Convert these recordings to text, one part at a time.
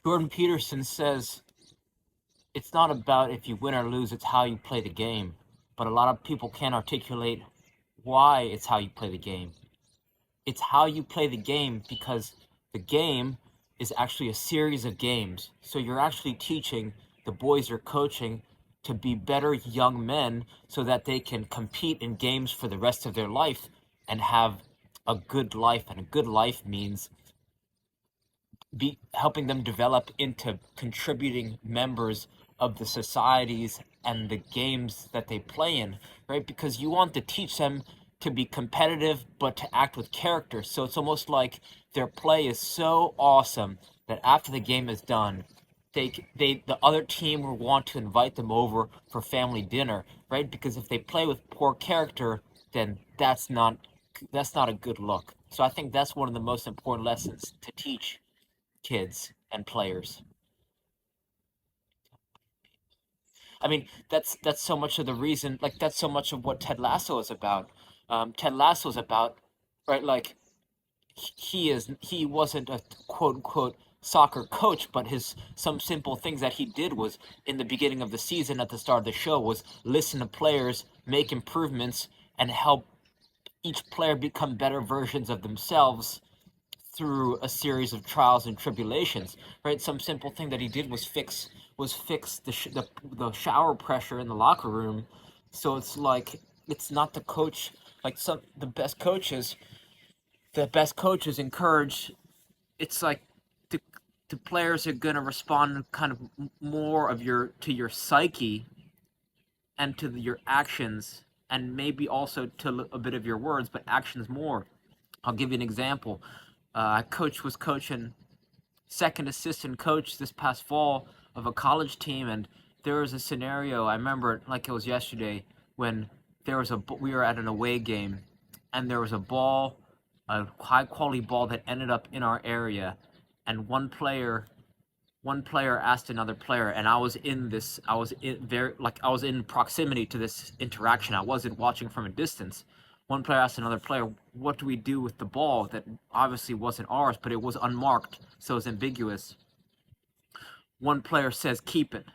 Jordan Peterson says it's not about if you win or lose, it's how you play the game. But a lot of people can't articulate why it's how you play the game. It's how you play the game because the game is actually a series of games. So you're actually teaching the boys you're coaching to be better young men so that they can compete in games for the rest of their life and have a good life. And a good life means be helping them develop into contributing members of the societies and the games that they play in, right? Because you want to teach them to be competitive but to act with character. So it's almost like their play is so awesome that after the game is done, the other team will want to invite them over for family dinner, right? Because if they play with poor character, then that's not a good look. So I think that's one of the most important lessons to teach kids and players. I mean, that's so much of the reason. Like that's so much of what Ted Lasso is about. Ted Lasso is about, right? Like he wasn't a quote unquote soccer coach, but his some simple things that he did was in the beginning of the season at the start of the show was listen to players, make improvements, and help each player become better versions of themselves through a series of trials and tribulations, right? Some simple thing that he did was fix the shower pressure in the locker room, so it's like it's not the coach. Like some the best coaches encourage. It's like the players are gonna respond kind of more of your psyche and to your actions and maybe also to a bit of your words, but actions more. I'll give you an example. Coach was coaching second assistant coach this past fall of a college team, and there was a scenario I remember it like it was yesterday when we were at an away game, and there was a high quality ball that ended up in our area, and one player asked another player, and I was in proximity to this interaction. I wasn't watching from a distance. One player asked another player, what do we do with the ball that obviously wasn't ours, but it was unmarked, so it's ambiguous. One player says, keep it.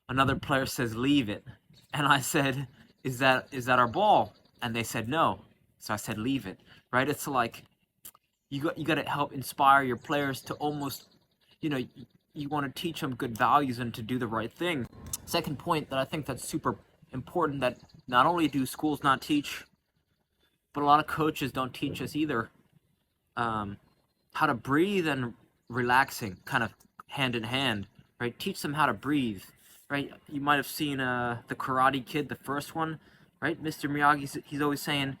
Another player says, leave it. And I said, is that our ball? And they said, no. So I said, leave it. Right? It's like you got to help inspire your players to almost, you know, you want to teach them good values and to do the right thing. Second point that I think that's super important that not only do schools not teach, but a lot of coaches don't teach us either, how to breathe and relaxing kind of hand in hand, right? Teach them how to breathe, right? You might have seen the Karate Kid, the first one, right? Mr. Miyagi, he's always saying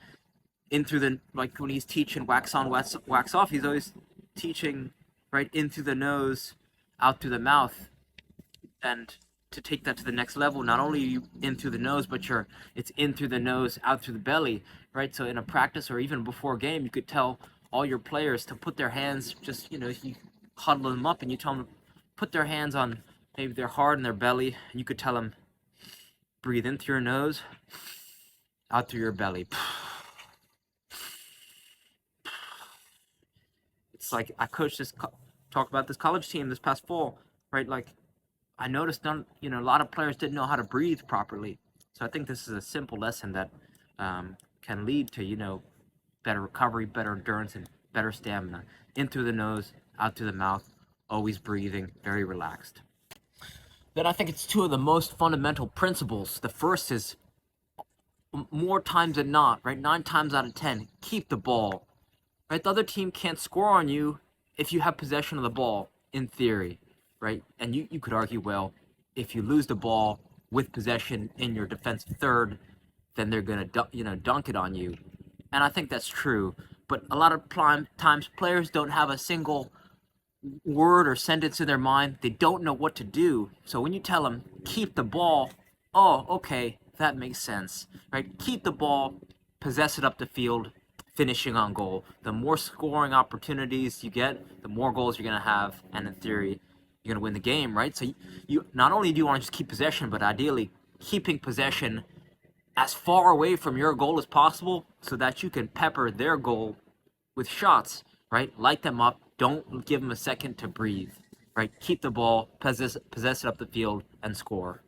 in through the, like when he's teaching wax on, wax off, he's always teaching, right, in through the nose, out through the mouth. And to take that to the next level, not only are you in through the nose, but it's in through the nose, out through the belly, right? So in a practice or even before a game, you could tell all your players to put their hands, just, you huddle them up and you tell them put their hands on maybe their heart and their belly, and you could tell them breathe in through your nose, out through your belly. It's like I coached talked about this college team this past fall, right? Like I noticed a lot of players didn't know how to breathe properly. So I think this is a simple lesson that can lead to, better recovery, better endurance, and better stamina. In through the nose, out through the mouth, always breathing, very relaxed. Then I think it's two of the most fundamental principles. The first is more times than not, right? 9 times out of 10, keep the ball. Right? The other team can't score on you if you have possession of the ball, in theory, right? And you could argue, well, if you lose the ball with possession in your defensive third, then they're gonna dunk it on you, and I think that's true. But a lot of times players don't have a single word or sentence in their mind. They don't know what to do. So when you tell them keep the ball, oh, okay, that makes sense, right? Keep the ball, possess it up the field, finishing on goal. The more scoring opportunities you get, the more goals you're gonna have, and in theory, you're gonna win the game, right? So you not only do you want to just keep possession, but ideally keeping possession as far away from your goal as possible so that you can pepper their goal with shots, right? Light them up. Don't give them a second to breathe, right? Keep the ball, possess it up the field, and score.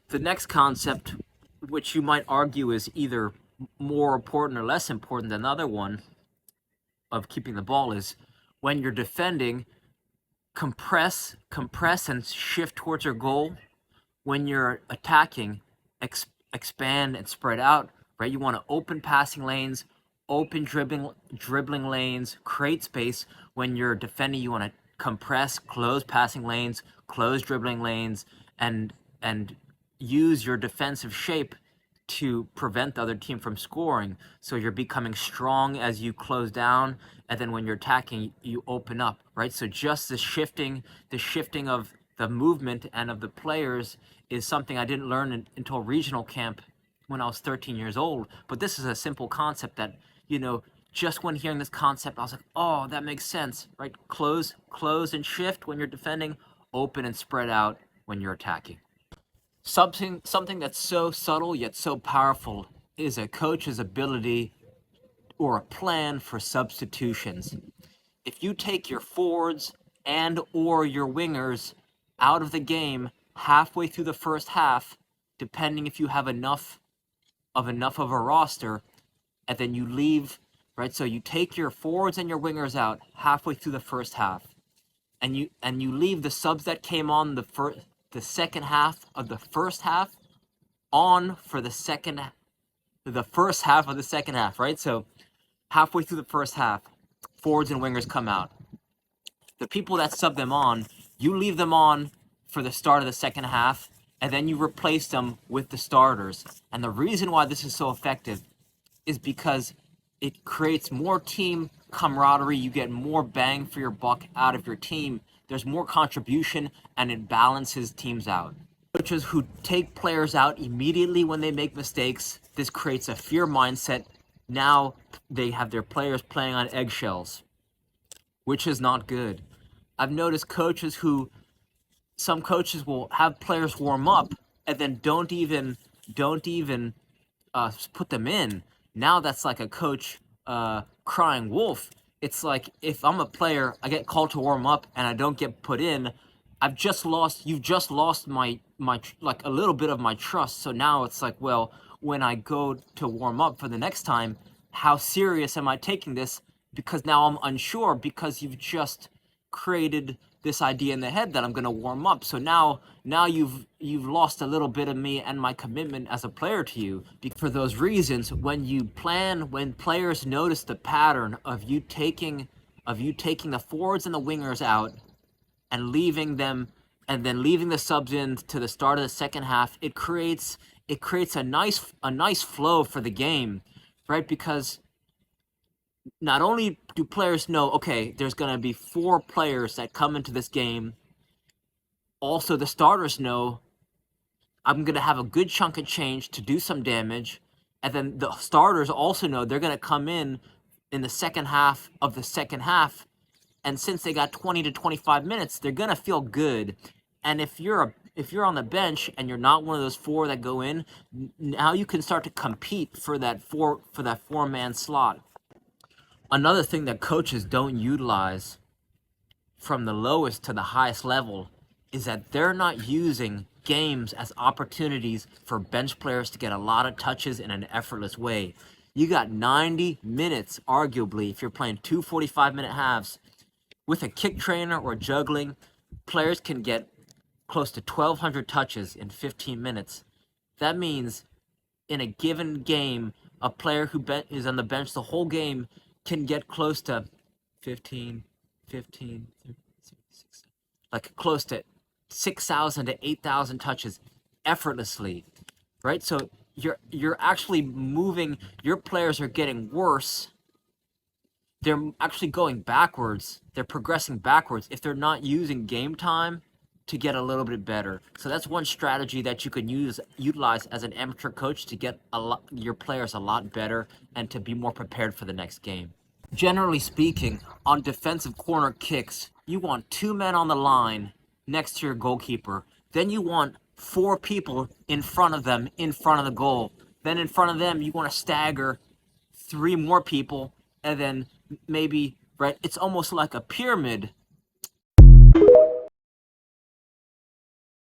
The next concept, which you might argue is either more important or less important than the other one of keeping the ball, is when you're defending, compress and shift towards your goal. When you're attacking, expand and spread out, right? You want to open passing lanes, open dribbling lanes, create space. When you're defending, you want to compress, close passing lanes, close dribbling lanes, and use your defensive shape to prevent the other team from scoring. So you're becoming strong as you close down, and then when you're attacking, you open up, right? So just the shifting of the movement and of the players is something I didn't learn until regional camp when I was 13 years old. But this is a simple concept that, just when hearing this concept, I was like, oh, that makes sense, right? Close and shift when you're defending, open and spread out when you're attacking. Something that's so subtle yet so powerful is a coach's ability or a plan for substitutions. If you take your forwards and or your wingers out of the game halfway through the first half, depending if you have enough of a roster, and then you leave, right? So you take your forwards and your wingers out halfway through the first half, and you leave the subs that came on the second half of the first half on for the first half of the second half, right? So halfway through the first half, forwards and wingers come out. The people that sub them on, you leave them on for the start of the second half, and then you replace them with the starters. And the reason why this is so effective is because it creates more team camaraderie. You get more bang for your buck out of your team. There's more contribution, and it balances teams out. Coaches who take players out immediately when they make mistakes, this creates a fear mindset. Now they have their players playing on eggshells, which is not good. I've noticed some coaches will have players warm up and then don't even put them in. Now that's like a coach crying wolf. It's like, if I'm a player, I get called to warm up and I don't get put in, you've just lost my like a little bit of my trust. So now it's like, well, when I go to warm up for the next time, how serious am I taking this? Because now I'm unsure, because you've just created this idea in the head that I'm going to warm up. So now you've lost a little bit of me and my commitment as a player to you. For those reasons, when players notice the pattern of you taking the forwards and the wingers out and leaving them, and then leaving the subs in to the start of the second half, it creates a nice flow for the game, right? Because not only do players know, okay, there's going to be 4 players that come into this game, also the starters know I'm going to have a good chunk of change to do some damage, and then the starters also know they're going to come in the second half of the second half, and since they got 20 to 25 minutes, they're going to feel good. And if you're on the bench and you're not one of those 4 that go in, now you can start to compete for that 4-man slot. Another thing that coaches don't utilize from the lowest to the highest level is that they're not using games as opportunities for bench players to get a lot of touches in an effortless way. You got 90 minutes, arguably, if you're playing 2 45-minute halves. With a kick trainer or juggling, players can get close to 1,200 touches in 15 minutes. That means in a given game, a player who is on the bench the whole game can get close to 15, like close to 6,000 to 8,000 touches effortlessly, right? So you're actually moving. Your players are getting worse. They're actually going backwards. They're progressing backwards if they're not using game time to get a little bit better. So that's one strategy that you can utilize as an amateur coach to get your players a lot better and to be more prepared for the next game. Generally speaking, on defensive corner kicks, you want 2 men on the line next to your goalkeeper. Then you want 4 people in front of them, in front of the goal. Then in front of them, you want to stagger 3 more people, and then maybe, right, it's almost like a pyramid